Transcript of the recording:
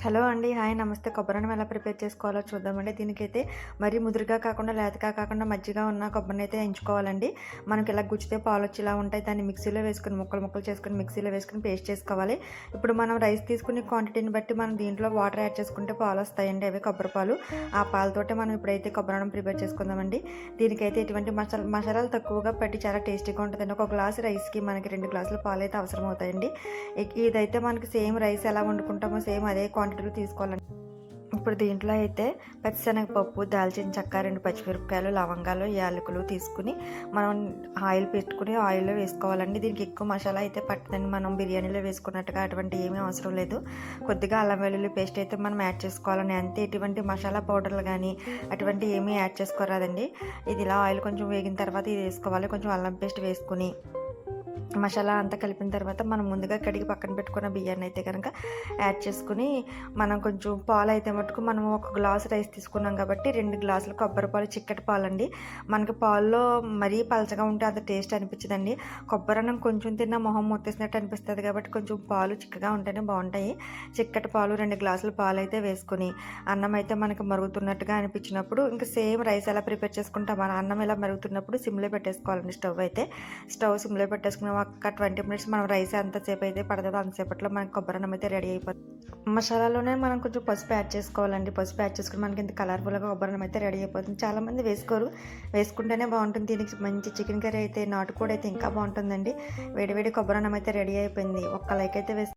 Hello అండి. Hi నమస్తే. కొబ్బరన్నం ఎలా ప్రిపేర్ చేసుకోవాలో చూద్దామండి. దీనికైతే మరీ ముదురుగా కాకుండా, లేతగా కాకుండా మజ్జిగా ఉన్న కొబ్బరినైతే ఎంచుకోవాలండి. మనకి ఇలా గుచ్చితే పాలొచ్చేలా ఉంటాయి. దాన్ని మిక్సీలో వేసుకొని ముక్కలు చేసుకొని మిక్సీలో వేసుకొని పేస్ట్ చేసుకోవాలి. ఇప్పుడు మనం రైస్ తీసుకునే క్వాంటిటీని బట్టి మనం దీంట్లో వాటర్ యాడ్ చేసుకుంటే పాలొస్తాయండి. అవి కొబ్బరి పాలు. ఆ పాలతోటే మనం ఇప్పుడైతే కొబ్బరన్నం ప్రిపేర్ చేసుకుందామండి. దీనికైతే ఎటువంటి మసాలాలు తక్కువగా పెట్టి చాలా టేస్టీగా ఉంటుందండి. ఒక గ్లాసు రైస్కి మనకి 2 గ్లాసుల పాలైతే అవసరం అవుతాయండి. ఇదైతే మనకి సేమ్ రైస్ ఎలా వండుకుంటామో సేమ్ అదే క్వాంటిటీలో తీసుకోవాలండి. ఇప్పుడు దీంట్లో అయితే పచ్చిశనగపప్పు, దాల్చిన చెక్క, 2 పచ్చిమిరపకాయలు, లవంగాలు, యాలకులు తీసుకుని మనం ఆయిల్ పెట్టుకుని ఆయిల్లో వేసుకోవాలండి. దీనికి ఎక్కువ మసాలా అయితే పట్టదండి. మనం బిర్యానీలో వేసుకున్నట్టుగా అటువంటి ఏమీ అవసరం లేదు. కొద్దిగా అల్లం వెల్లుల్లి పేస్ట్ అయితే మనం యాడ్ చేసుకోవాలండి. అంతే, ఎటువంటి మసాలా పౌడర్లు కానీ అటువంటి ఏమీ యాడ్ చేసుకోరాదండి. ఇది ఇలా ఆయిల్ కొంచెం వేగిన తర్వాత ఇది వేసుకోవాలి. కొంచెం అల్లం పేస్ట్ వేసుకుని మసాలా అంతా కలిపిన తర్వాత మనం ముందుగా కడిగి పక్కన పెట్టుకున్న బియ్యాన్ని అయితే కనుక యాడ్ చేసుకుని మనం కొంచెం పాలు అయితే మటుకు మనం ఒక గ్లాసు రైస్ తీసుకున్నాం కాబట్టి 2 గ్లాసులు కొబ్బరి పాలు, చిక్కటి పాలండి. మనకి పాల్లో మరీ పలచగా ఉంటే అంత టేస్ట్ అనిపించదండి. కొబ్బరన్నం కొంచెం తిన్నా మొహం మొత్తేసినట్టు అనిపిస్తుంది కాబట్టి కొంచెం పాలు చిక్కగా ఉంటేనే బాగుంటాయి. చిక్కటి పాలు 2 గ్లాసుల పాలు అయితే వేసుకుని అన్నం అయితే మనకి మరుగుతున్నట్టుగా అనిపించినప్పుడు ఇంకా సేమ్ రైస్ ఎలా ప్రిపేర్ చేసుకుంటాం, మన అన్నం ఇలా మరుగుతున్నప్పుడు సిమ్లో పెట్టేసుకోవాలండి. స్టవ్ సిమ్లో పెట్టేసుకుని ఒక 20 మినిట్స్ మనం రైస్ ఎంతసేపు అయితే పడుతుందో అంతసేపట్లో మనకి కొబ్బరన్నం అయితే రెడీ అయిపోతుంది. మసాలాలోనే మనం కొంచెం పసుపు యాడ్ చేసుకోవాలండి. పసుపు యాడ్ చేసుకుని మనకి ఇంత కలర్ఫుల్గా కొబ్బరన్నం అయితే రెడీ అయిపోతుంది. చాలామంది వేసుకోరు, వేసుకుంటేనే బాగుంటుంది. దీనికి మంచి చికెన్ కర్రీ అయితే, నాటుకోడి అయితే ఇంకా బాగుంటుందండి. వేడివేడి కొబ్బరన్నం అయితే రెడీ అయిపోయింది. ఒక్క లైక్ అయితే